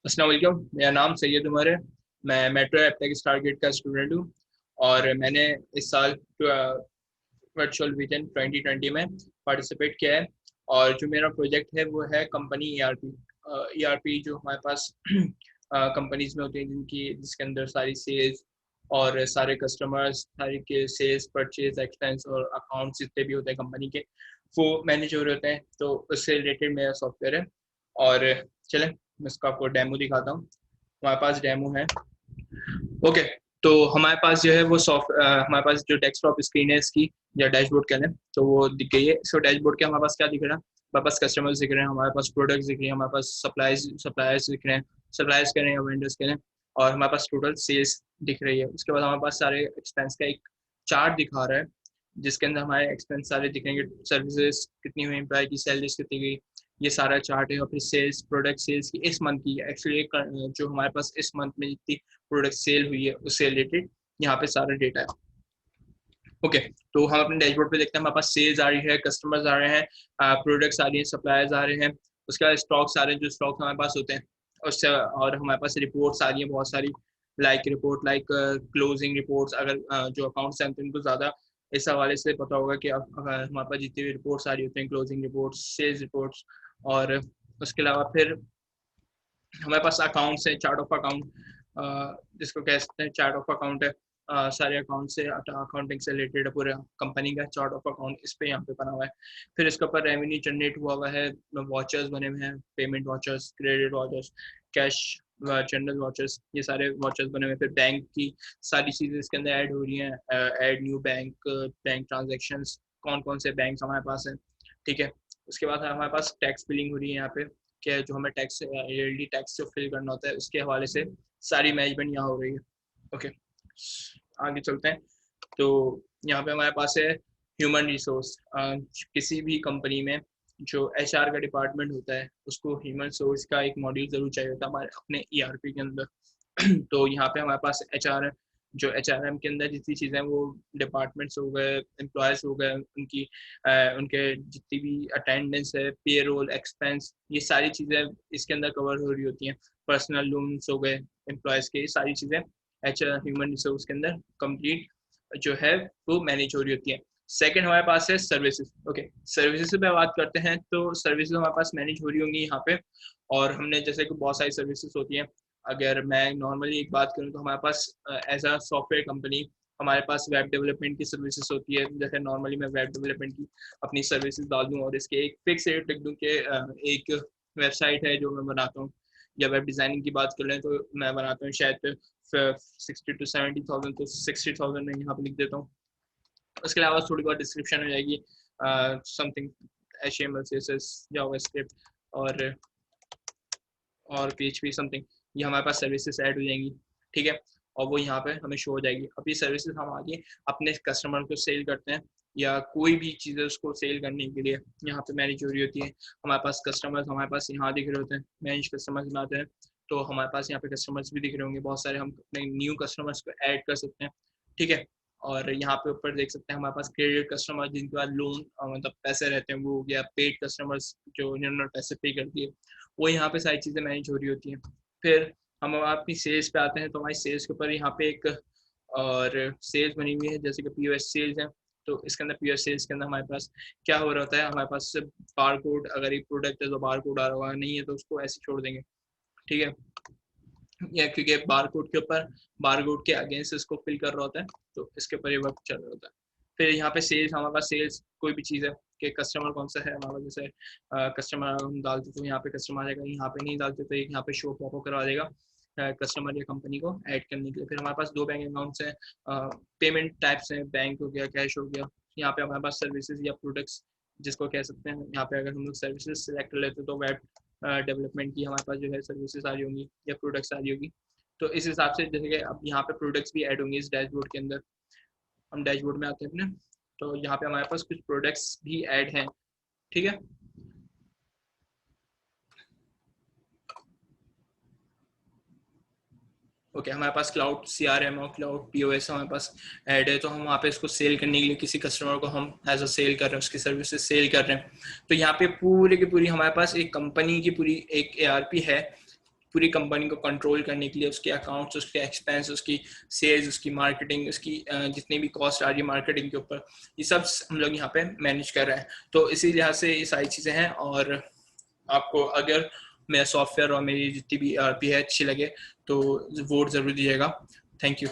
अस्सलाम वालेकुम, मेरा नाम सैयद उमर है। मैं मेट्रो एप टेक स्टारगेट का स्टूडेंट हूँ और मैंने इस साल वर्चुअल विजन 2020 में पार्टिसिपेट किया है। और जो मेरा प्रोजेक्ट है वो है कंपनी ईआरपी। ईआरपी जो हमारे पास कंपनीज में होती हैं जिसके अंदर सारी सेल्स और सारे कस्टमर्स, सारी के सेल्स, परचेज, एक्सपेंस और अकाउंट्स जितने भी होते हैं कंपनी के, वो मैनेज हो रहे होते हैं। तो उससे रिलेटेड मेरा सॉफ्टवेयर है। और चलें, मैं इसका आपको डेमो दिखाता हूँ। हमारे पास डेमो है। ओके, तो हमारे पास जो है वो हमारे पास जो डेस्कटॉप स्क्रीन है इसकी, या डैशबोर्ड कह लें, तो वो दिख गई है। सो डैशबोर्ड के हमारे पास क्या दिख रहा है? हमारे पास कस्टमर्स दिख रहे हैं, हमारे पास प्रोडक्ट्स दिख रही हैं, हमारे पास सप्लायर्स दिख रहे हैं, सप्लायर्स कह रहे हैं या वेंडर्स कह रहे हैं, और हमारे पास टोटल सेल्स दिख रही है। उसके बाद हमारे पास सारे एक्सपेंस का एक चार्ट दिखा रहा है, जिसके अंदर हमारे एक्सपेंस सारे दिखेंगे। सर्विसेज कितनी हुई, एम्प्लॉय की सैलरीज कितनी गई, ये सारा चार्ट है। और फिर सेल्स, प्रोडक्ट सेल्स की इस मंथ की एक्चुअली जो हमारे पास इस मंथ में जितनी प्रोडक्ट सेल हुई है उससे रिलेटेड यहाँ पे सारा डेटा है। ओके, तो हम अपने डैशबोर्ड पे देखते हैं, हमारे पास सेल्स आ रही है, कस्टमर्स आ रहे हैं, प्रोडक्ट्स आ रही हैं, सप्लायर्स आ रहे हैं, उसके बाद स्टॉक्स आ रहे हैं, जो स्टॉक हमारे पास होते हैं उससे। और हमारे पास रिपोर्ट्स आ रही हैं बहुत सारी, लाइक क्लोजिंग रिपोर्ट्स। अगर जो अकाउंट्स हैं उनको ज़्यादा इस हवाले से पता होगा कि हमारे पास जितनी भी रिपोर्ट्स आ रही होती हैं, क्लोजिंग रिपोर्ट्स, सेल्स रिपोर्ट्स। और उसके अलावा फिर हमारे पास अकाउंट्स है, चार्ट ऑफ अकाउंट जिसको कह सकते हैं चार्ट ऑफ अकाउंट है। सारे अकाउंट से, अकाउंटिंग से रिलेटेड पूरे कंपनी का चार्ट ऑफ अकाउंट इस पे यहाँ पे बना हुआ है। फिर इसके ऊपर रेवेन्यू जनरेट हुआ हुआ है, वॉचर्स बने हुए हैं, payment watchers, credit watchers, cash general watchers, ये सारे वॉचर्स बने हुए हैं। फिर बैंक की सारी चीज़ें इसके अंदर ऐड हो रही हैं, ऐड न्यू बैंक ट्रांजेक्शन्स, कौन कौन से बैंक हमारे पास हैं, ठीक है। उसके बाद हमारे पास टैक्स बिलिंग हो रही है यहाँ पे, कि जो हमें टैक्स, ईयरली टैक्स जो फिल करना होता है उसके हवाले से सारी मैनेजमेंट यहाँ हो रही है। ओके, आगे चलते हैं। तो यहाँ पे हमारे पास है ह्यूमन रिसोर्स। किसी भी कंपनी में जो एचआर का डिपार्टमेंट होता है उसको ह्यूमन रिसोर्स का एक मॉड्यूल जरूर चाहिए होता है हमारे अपने ईआरपी के अंदर। तो यहाँ पे हमारे पास एचआर है, जो एचआरएम के अंदर जितनी चीज़ें वो डिपार्टमेंट्स हो गए, एम्प्लॉयज़ हो गए, उनके जितनी भी अटेंडेंस है, पे रोल, एक्सपेंस, ये सारी चीज़ें इसके अंदर कवर हो रही होती हैं। पर्सनल लोन्स हो गए एम्प्लॉयज़ के, ये सारी चीज़ें एच ह्यूमन रिसोर्स के अंदर कंप्लीट जो है वो मैनेज हो रही होती है। सेकंड हमारे पास है सर्विसेज। ओके, सर्विसेज पे बात करते हैं तो सर्विसेज हमारे पास मैनेज हो रही होंगी यहाँ पे। और हमने जैसे कि बहुत सारी सर्विसेज होती हैं। अगर मैं नॉर्मली एक बात करूँ तो हमारे पास एज अ सॉफ्टवेयर कंपनी हमारे पास वेब डेवलपमेंट की सर्विसेज होती है। जैसे नॉर्मली मैं वेब डेवलपमेंट की अपनी सर्विसेज डाल दूँ और इसके एक फिक्स रेट लिख दूँ कि एक वेबसाइट है जो मैं बनाता हूँ, या वेब डिज़ाइनिंग की बात कर लें तो मैं बनाता हूँ शायद 60 to 70,000, तो 60,000 में यहाँ पे लिख देता हूँ। उसके अलावा थोड़ी बहुत डिस्क्रिप्शन हो जाएगी, समथिंग HTML, CSS, जावास्क्रिप्ट और PHP समथिंग, ये हमारे पास सर्विसेज ऐड हो जाएंगी, ठीक है। और वो यहाँ पे हमें शो हो जाएगी। अब ये सर्विसेज हम आगे अपने कस्टमर को सेल करते हैं, या कोई भी चीज़ उसको सेल करने के लिए यहाँ पे मैनेज हो रही होती है। हमारे पास कस्टमर्स हमारे पास यहाँ दिख रहे होते हैं, मैनेज कस्टमर्स बनाते हैं, तो हमारे पास यहाँ पे कस्टमर्स भी दिख रहे होंगे बहुत सारे। हम अपने न्यू कस्टमर्स को ऐड कर सकते हैं, ठीक है। और यहाँ पे ऊपर देख सकते हैं हमारे पास क्रेडिट कस्टमर जिनके पास लोन मतलब पैसे रहते हैं वो हो गया, पेड कस्टमर्स जो जिन्होंने पैसे पे कर दिए, वो यहाँ पे सारी चीज़ें मैनेज हो रही होती हैं। फिर हम अपनी सेल्स पे आते हैं, तो हमारी सेल्स के ऊपर यहाँ पे एक और सेल्स बनी हुई है, जैसे कि POS सेल्स है। तो इसके अंदर POS सेल्स के अंदर हमारे पास क्या हो रहा होता है, हमारे पास बार कोड, अगर एक प्रोडक्ट है तो बार कोड आ रहा होगा, नहीं है तो उसको ऐसे छोड़ देंगे, ठीक है। या क्योंकि बार कोड के ऊपर, बार कोड के अगेंस्ट इसको फिल कर रहा होता है, तो इसके ऊपर ये वर्क चल रहा होता है। फिर यहाँ पे सेल्स, हमारे पास सेल्स कोई भी चीज़ है कि कस्टमर कौन सा है हमारे पास, जैसे कस्टमर हम डालते तो यहाँ पे कस्टमर आ जाएगा, यहाँ पे नहीं डालते तो यहाँ पे शो पॉपअप करवा देगा कस्टमर या कंपनी को ऐड करने के लिए। फिर हमारे पास दो बैंक अकाउंट्स हैं, पेमेंट टाइप्स हैं, बैंक हो गया, कैश हो गया। यहाँ पे हमारे पास सर्विसेज या प्रोडक्ट्स जिसको कह सकते हैं, यहाँ पे अगर हम लोग सर्विसेज सेलेक्ट कर लेते हैं तो वेब डेवलपमेंट की हमारे पास जो है सर्विसेज आ रही होंगी या प्रोडक्ट्स आ रही होगी। तो इस हिसाब से जैसे कि अब यहाँ पे प्रोडक्ट्स भी ऐड होंगे इस डैशबोर्ड के अंदर। हम डैशबोर्ड में आते हैं अपने, तो यहाँ पे हमारे पास कुछ प्रोडक्ट्स भी ऐड हैं, ठीक है। ओके, हमारे पास क्लाउड CRM और क्लाउड POS हमारे पास ऐड है, तो हम वहाँ पे इसको सेल करने के लिए किसी कस्टमर को हम एज अ सेल कर रहे हैं, उसकी सर्विसेज सेल कर रहे हैं। तो यहाँ पे पूरी की पूरी हमारे पास एक कंपनी की पूरी एक ARP है, पूरी कंपनी को कंट्रोल करने के लिए, उसके अकाउंट्स, उसके एक्सपेंस, उसकी सेल्स, उसकी मार्केटिंग, उसकी जितनी भी कॉस्ट आ रही है मार्केटिंग के ऊपर, ये सब हम लोग यहाँ पे मैनेज कर रहे हैं। तो इसी लिहाज से ये सारी चीज़ें हैं। और आपको अगर मेरा सॉफ्टवेयर और मेरी जितनी भी ERP है अच्छी लगे तो वोट ज़रूर दीजिएगा। Thank you.